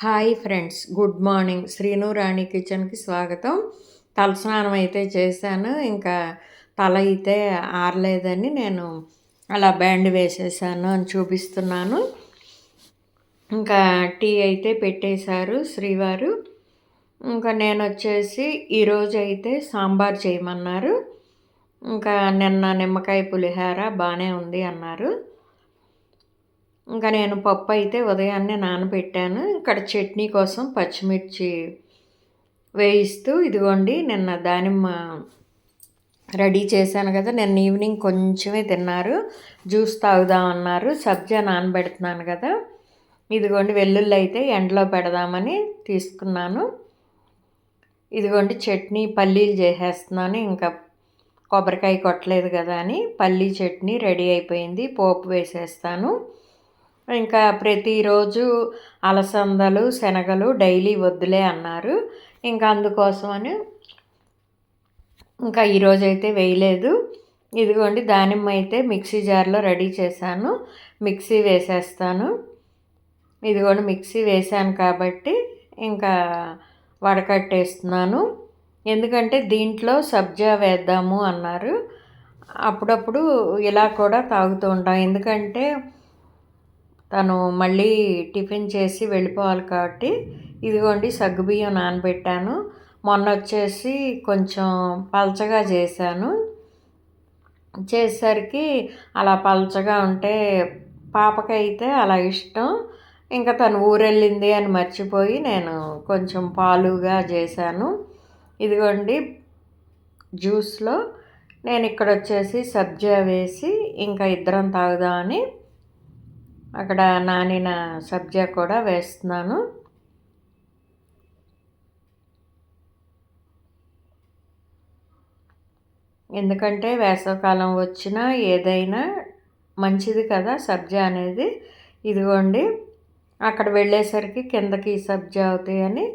Hi friends, good morning. Srinu Rani కిచెన్కి స్వాగతం. తలస్నానం అయితే చేశాను. ఇంకా తల అయితే ఆరలేదని నేను అలా బ్యాండ్ వేసేసాను అని చూపిస్తున్నాను. ఇంకా టీ అయితే పెట్టేశారు శ్రీవారు. ఇంకా నేను వచ్చేసి ఈరోజు అయితే సాంబార్ చేయమన్నారు. ఇంకా నిన్న నిమ్మకాయ పులిహార బాగానే ఉంది అన్నారు. ఇంకా నేను పప్పు అయితే ఉదయాన్నే నానబెట్టాను. ఇక్కడ చట్నీ కోసం పచ్చిమిర్చి వేయిస్తూ ఇదిగోండి నిన్న దానిమ్మ రెడీ చేశాను కదా. నిన్న ఈవినింగ్ కొంచెమే తిన్నారు, జ్యూస్ తాగుదామన్నారు. సబ్జా నానబెడుతున్నాను కదా. ఇదిగోండి వెల్లుల్లి అయితే ఎండలో పెడదామని తీసుకున్నాను. ఇదిగోండి చట్నీ పల్లీలు చేసేస్తున్నాను. ఇంకా కొబ్బరికాయ కొట్టలేదు కదా అని పల్లీ చట్నీ రెడీ అయిపోయింది. పోపు వేసేస్తాను. ఇంకా ప్రతిరోజు అలసందలు శనగలు డైలీ వద్దులే అన్నారు. ఇంకా అందుకోసమని ఇంకా ఈరోజైతే వేయలేదు. ఇదిగోండి దానిమ్మ అయితే మిక్సీ జార్లో రెడీ చేశాను. మిక్సీ వేసేస్తాను. ఇదిగోండి మిక్సీ వేసాను కాబట్టి ఇంకా వడకట్టేస్తున్నాను. ఎందుకంటే దీంట్లో సబ్జా వేద్దాము అన్నారు. అప్పుడప్పుడు ఇలా కూడా తాగుతూ ఉంటాం. ఎందుకంటే తను మళ్ళీ టిఫిన్ చేసి వెళ్ళిపోవాలి కాబట్టి. ఇదిగోండి సగ్గుబియ్యం నానబెట్టాను. మొన్న వచ్చేసి కొంచెం పలచగా చేశాను. చేసేసరికి అలా పలచగా ఉంటే పాపకైతే అలా ఇష్టం. ఇంకా తను ఊరెళ్ళింది అని మర్చిపోయి నేను కొంచెం పాలుగా చేశాను. ఇదిగోండి జ్యూస్లో నేను ఇక్కడ వచ్చేసి సబ్జా వేసి ఇంకా ఇద్దరం తాగుదామని అక్కడ నానిన సబ్జా కూడా వేస్తున్నాను. ఎందుకంటే వేసవికాలం వచ్చినా ఏదైనా మంచిది కదా సబ్జా అనేది. ఇదిగోండి అక్కడ వెళ్ళేసరికి కిందకి సబ్జా అవుతాయని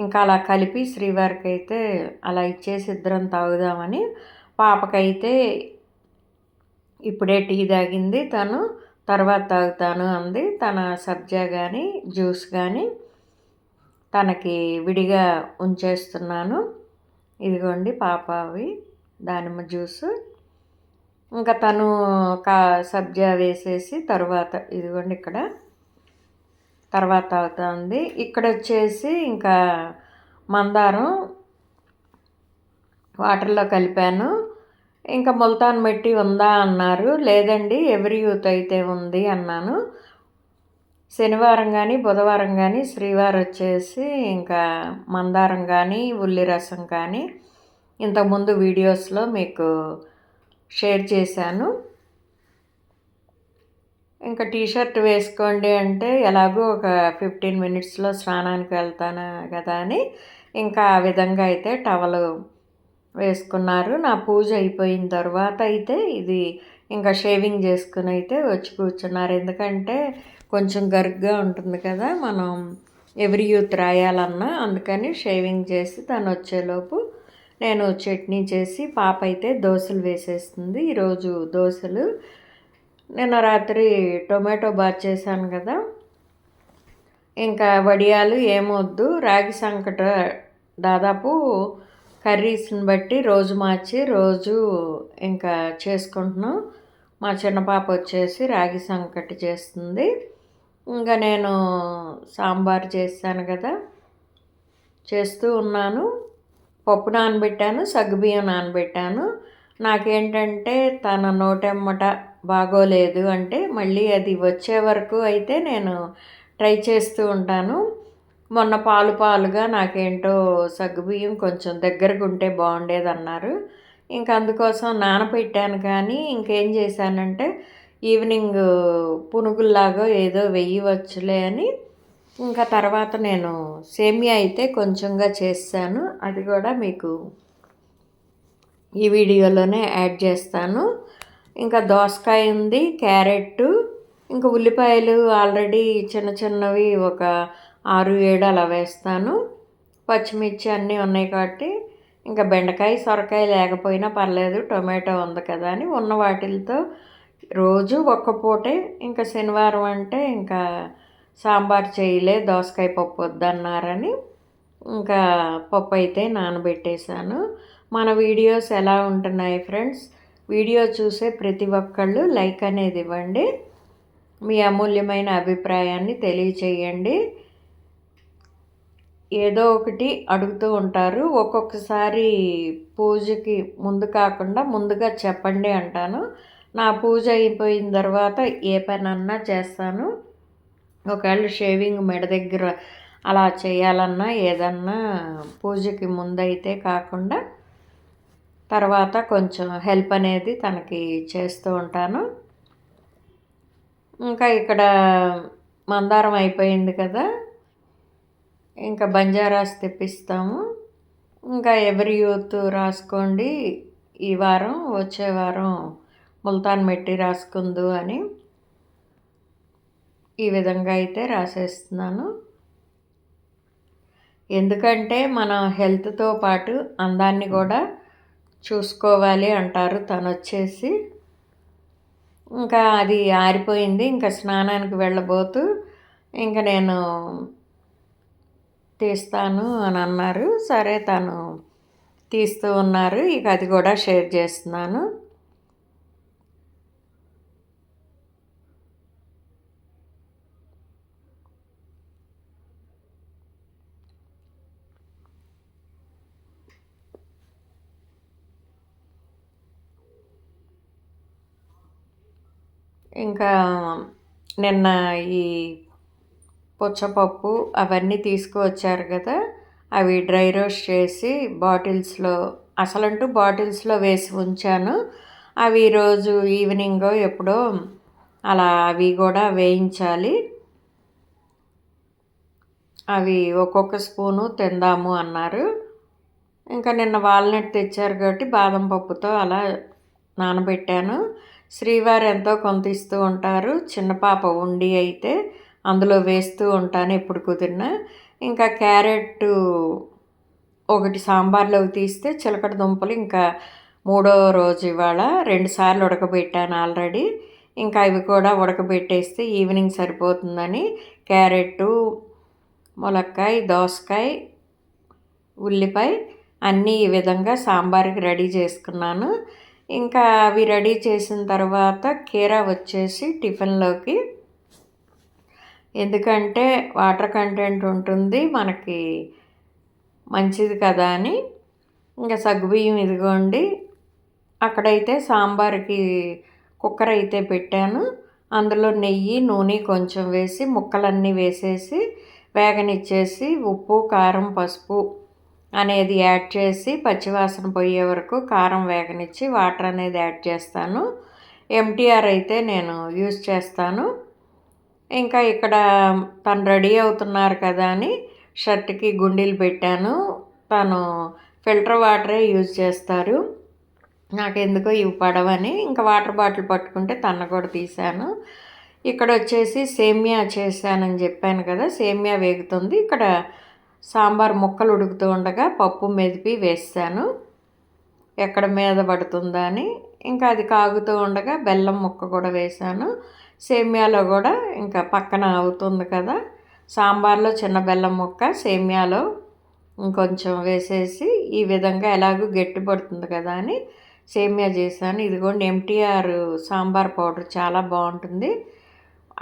ఇంకా అలా కలిపి శ్రీవారికి అయితే అలా ఇచ్చేసి ఇద్దరం తాగుదామని. పాపకైతే ఇప్పుడే టీ తాగింది, తను తర్వాత తాగుతాను అంది. తన సబ్జా కానీ జ్యూస్ కానీ తనకి విడిగా ఉంచేస్తున్నాను. ఇదిగోండి పాప అవి దానిమ్మ జ్యూసు. ఇంకా తను సబ్జా వేసేసి తర్వాత ఇదిగోండి ఇక్కడ తర్వాత తాగుతుంది. ఇక్కడ వచ్చేసి ఇంకా మందారం వాటర్లో కలిపాను. ఇంకా ముల్తాన్ మెట్టి ఉందా అన్నారు. లేదండి ఎవరి యూత్ అయితే ఉంది అన్నాను. శనివారం కానీ బుధవారం కానీ శ్రీవారు వచ్చేసి ఇంకా మందారం కానీ ఉల్లి రసం కానీ ఇంతకుముందు వీడియోస్లో మీకు షేర్ చేశాను. ఇంకా టీషర్ట్ వేసుకోండి అంటే ఎలాగో ఒక 15 మినిట్స్లో స్నానానికి వెళ్తాను కదా అని ఇంకా ఆ విధంగా అయితే టవలు వేసుకున్నారు. నా పూజ అయిపోయిన తర్వాత అయితే ఇది ఇంకా షేవింగ్ చేసుకుని అయితే వచ్చి కూర్చున్నారు. ఎందుకంటే కొంచెం గరుగ్గా ఉంటుంది కదా మనం ఎవరి యూత్ రాయాలన్నా, అందుకని షేవింగ్ చేసి తను వచ్చేలోపు నేను చట్నీ చేసి పాప అయితే దోశలు వేసేస్తుంది. ఈరోజు దోశలు నిన్న రాత్రి టొమాటో బాత్ చేశాను కదా. ఇంకా వడియాలు ఏమొద్దు, రాగి సంకట దాదాపు కర్రీస్ని బట్టి రోజు మార్చి రోజు ఇంకా చేసుకుంటున్నాం. మా చిన్న పాప వచ్చేసి రాగి సంకటి చేస్తుంది. ఇంకా నేను సాంబార్ చేశాను కదా, చేస్తూ ఉన్నాను. పప్పు నానబెట్టాను, సగ్గుబియ్యం నానబెట్టాను. నాకేంటంటే తన నోటెమ్మట బాగోలేదు అంటే మళ్ళీ అది వచ్చే వరకు అయితే నేను ట్రై చేస్తూ ఉంటాను. మొన్న పాలుగా నాకేంటో సగ్గుబియ్యం కొంచెం దగ్గరకు ఉంటే బాగుండేదన్నారు. ఇంకా అందుకోసం నానబెట్టాను. కానీ ఇంకేం చేశానంటే ఈవినింగ్ పునుగుల్లాగా ఏదో వేయవచ్చులే అని ఇంకా తర్వాత నేను సేమియా అయితే కొంచెంగా చేశాను. అది కూడా మీకు ఈ వీడియోలోనే యాడ్ చేస్తాను. ఇంకా దోసకాయ ఉంది, క్యారెట్, ఇంకా ఉల్లిపాయలు ఆల్రెడీ చిన్న చిన్నవి ఒక 6-7 అలా వేస్తాను. పచ్చిమిర్చి అన్నీ ఉన్నాయి కాబట్టి ఇంకా బెండకాయ సొరకాయ లేకపోయినా పర్లేదు, టొమాటో ఉంది కదా అని ఉన్న వాటిలతో రోజు ఒక్క పూటే. ఇంకా శనివారం అంటే ఇంకా సాంబార్ చేయలే, దోసకాయ పప్పు వద్దన్నారని ఇంకా పప్పు అయితే నానబెట్టేశాను. మన వీడియోస్ ఎలా ఉంటున్నాయి ఫ్రెండ్స్? వీడియో చూసే ప్రతి ఒక్కళ్ళు లైక్ అనేది ఇవ్వండి. మీ అమూల్యమైన అభిప్రాయాన్ని తెలియచేయండి. ఏదో ఒకటి అడుగుతూ ఉంటారు. ఒక్కొక్కసారి పూజకి ముందు కాకుండా ముందుగా చెప్పండి అంటాను. నా పూజ అయిపోయిన తర్వాత ఏ పనన్నా చేస్తాను. ఒకవేళ షేవింగ్ మెడ దగ్గర అలా చేయాలన్నా ఏదన్నా పూజకి ముందైతే కాకుండా తర్వాత కొంచెం హెల్ప్ అనేది తనకి చేస్తూ ఉంటాను. ఇంకా ఇక్కడ మందారం అయిపోయింది కదా, ఇంకా బంజారాస్ తెప్పిస్తాము. ఇంకా ఎవరి యూత్ రాసుకోండి, ఈ వారం వచ్చే వారం ముల్తాన్ మెట్టి రాసుకుందు అని ఈ విధంగా అయితే రాసేస్తున్నాను. ఎందుకంటే మన హెల్త్తో పాటు అందాన్ని కూడా చూసుకోవాలి అంటారు. తను వచ్చేసి ఇంకా అది ఆరిపోయింది. ఇంకా స్నానానికి వెళ్ళబోతూ ఇంకా నేను తీస్తాను అని అన్నారు. సరే తను తీస్తూ ఉన్నారు. ఇక అది కూడా షేర్ చేస్తున్నాను. ఇంకా నిన్న ఈ పుచ్చపప్పు అవన్నీ తీసుకువచ్చారు కదా, అవి డ్రై రోస్ట్ చేసి బాటిల్స్లో అసలంటూ బాటిల్స్లో వేసి ఉంచాను. అవి ఈరోజు ఈవినింగ్ ఎప్పుడో అలా అవి కూడా వేయించాలి. అవి ఒక్కొక్క స్పూను తిందాము అన్నారు. ఇంకా నిన్న వాల్నట్ తెచ్చారు కాబట్టి బాదం పప్పుతో అలా నానబెట్టాను. శ్రీవారు ఎంతో కొంత ఇస్తూ ఉంటారు. చిన్న పాప ఉండి అయితే అందులో వేస్తూ ఉంటాను ఎప్పుడు కుదిరినా. ఇంకా క్యారెట్ ఒకటి సాంబార్లోకి తీస్తే, చిలకడ దుంపలు ఇంకా 3వ రోజు ఇవాళ 2 సార్లు ఉడకబెట్టాను ఆల్రెడీ. ఇంకా ఇవి కూడా ఉడకబెట్టేస్తే ఈవినింగ్ సరిపోతుందని క్యారెట్టు, ములక్కాయ, దోసకాయ, ఉల్లిపాయ అన్నీ ఈ విధంగా సాంబార్కి రెడీ చేసుకున్నాను. ఇంకా అవి రెడీ చేసిన తర్వాత కీరా వచ్చేసి టిఫిన్లోకి, ఎందుకంటే వాటర్ కంటెంట్ ఉంటుంది మనకి మంచిది కదా అని ఇంకా సగ్గుబియ్యం ఇదిగోండి. అక్కడైతే సాంబార్కి కుక్కర్ అయితే పెట్టాను. అందులో నెయ్యి, నూనె కొంచెం వేసి ముక్కలన్నీ వేసేసి వేగనిచ్చేసి ఉప్పు, కారం, పసుపు అనేది యాడ్ చేసి పచ్చివాసన పోయే వరకు కారం వేగనిచ్చి వాటర్ అనేది యాడ్ చేస్తాను. ఎంటీఆర్ అయితే నేను యూజ్ చేస్తాను. ఇంకా ఇక్కడ తను రెడీ అవుతున్నారు కదా అని షర్ట్కి గుండీలు పెట్టాను. తను ఫిల్టర్ వాటరే యూజ్ చేస్తారు. నాకెందుకో ఇవి పడవని ఇంకా వాటర్ బాటిల్ పట్టుకుంటే తను కూడా తీశాను. ఇక్కడ వచ్చేసి సేమియా చేశానని చెప్పాను కదా, సేమియా వేగుతుంది. ఇక్కడ సాంబార్ ముక్కలు ఉడుకుతూ ఉండగా పప్పు మెదిపి వేసాను, ఎక్కడ మీద పడుతుందా అని. ఇంకా అది కాగుతూ ఉండగా బెల్లం ముక్క కూడా వేసాను. సేమియాలో కూడా ఇంకా పక్కన అవుతుంది కదా, సాంబార్లో చిన్న బెల్లం ముక్క, సేమియాలో ఇంకొంచెం వేసేసి ఈ విధంగా ఎలాగూ గట్టి పడుతుంది కదా అని సేమియా చేశాను. ఇదిగోండి ఎంటీఆర్ సాంబార్ పౌడర్ చాలా బాగుంటుంది,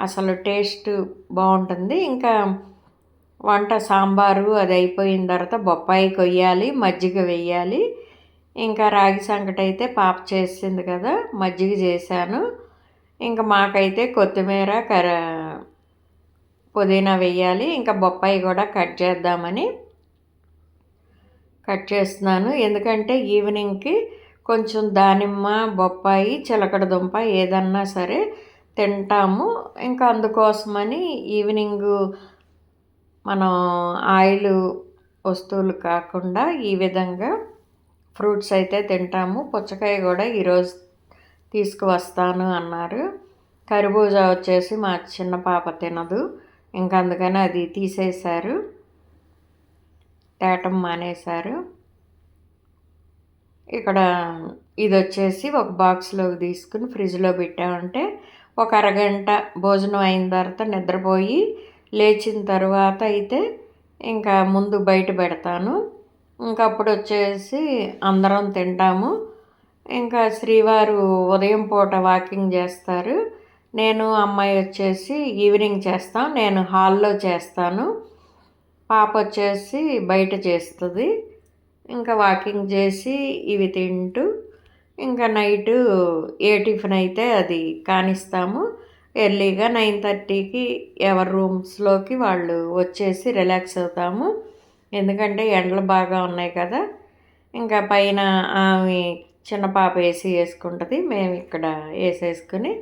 అసలు టేస్ట్ బాగుంటుంది. ఇంకా వంట సాంబారు అది అయిపోయిన తర్వాత బొప్పాయి కొయ్యాలి, మజ్జిగ వేయాలి. ఇంకా రాగి సంకటి అయితే పాప చేసింది కదా, మజ్జిగ చేశాను. ఇంకా మాకైతే కొత్తిమీర పుదీనా వేయాలి. ఇంకా బొప్పాయి కూడా కట్ చేద్దామని కట్ చేస్తున్నాను. ఎందుకంటే ఈవినింగ్కి కొంచెం దానిమ్మ, బొప్పాయి, చిలకడ దుంప ఏదన్నా సరే తింటాము. ఇంకా అందుకోసమని ఈవినింగు మనం ఆయిల్ వస్తువులు కాకుండా ఈ విధంగా ఫ్రూట్స్ అయితే తింటాము. పుచ్చకాయ కూడా ఈరోజు తీసుకువస్తాను అన్నారు. కర్బూజా వచ్చేసి మా చిన్న పాప తినదు, ఇంకా అందుకని అది తీసేశారు, తేటం మానేశారు. ఇక్కడ ఇది వచ్చేసి ఒక బాక్స్లోకి తీసుకుని ఫ్రిడ్జ్లో పెట్టామంటే ఒక అరగంట భోజనం అయిన తర్వాత నిద్రపోయి లేచిన తర్వాత అయితే ఇంకా ముందు బయట పెడతాను. ఇంకా అప్పుడు వచ్చేసి అందరం తింటాము. ఇంకా శ్రీవారు ఉదయం పూట వాకింగ్ చేస్తారు. నేను అమ్మాయి వచ్చేసి ఈవినింగ్ చేస్తాం. నేను హాల్లో చేస్తాను. పాప వచ్చేసి బయట చేస్తుంది. ఇంకా వాకింగ్ చేసి ఇవి తింటూ ఇంకా నైటు ఏ టిఫిన్ అయితే అది కానిస్తాము. ఎర్లీగా 9:30కి ఎవరి రూమ్స్లోకి వాళ్ళు వచ్చేసి రిలాక్స్ అవుతాము. ఎందుకంటే ఎండలు బాగా ఉన్నాయి కదా. ఇంకా పైన ఆమె చిన్న పాప ఏసీ వేసుకుంటుంది. మేము ఇక్కడ వేసేసుకుని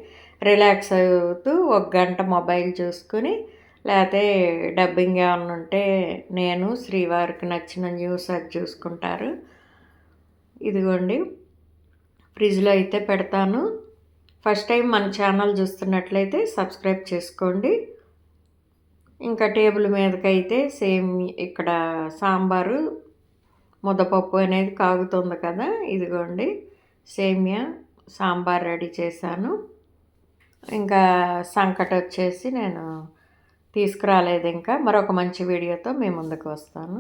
రిలాక్స్ అవుతూ ఒక గంట మొబైల్ చూసుకుని, లేకపోతే డబ్బింగ్ ఏమన్నా ఉంటే నేను శ్రీవారికి నచ్చిన న్యూస్ అది చూసుకుంటారు. ఇదిగోండి ఫ్రిడ్జ్లో అయితే పెడతాను. ఫస్ట్ టైం మన ఛానల్ చూస్తున్నట్లయితే సబ్స్క్రైబ్ చేసుకోండి. ఇంకా టేబుల్ మీదకైతే సేమ్ ఇక్కడ సాంబారు ముద్దపప్పు అనేది కాగుతుంది కదా. ఇదిగోండి సేమియా సాంబార్ రెడీ చేశాను. ఇంకా సంకట వచ్చేసి నేను తీసుకురాలేదు. ఇంకా మరొక మంచి వీడియోతో మీ ముందుకు వస్తాను.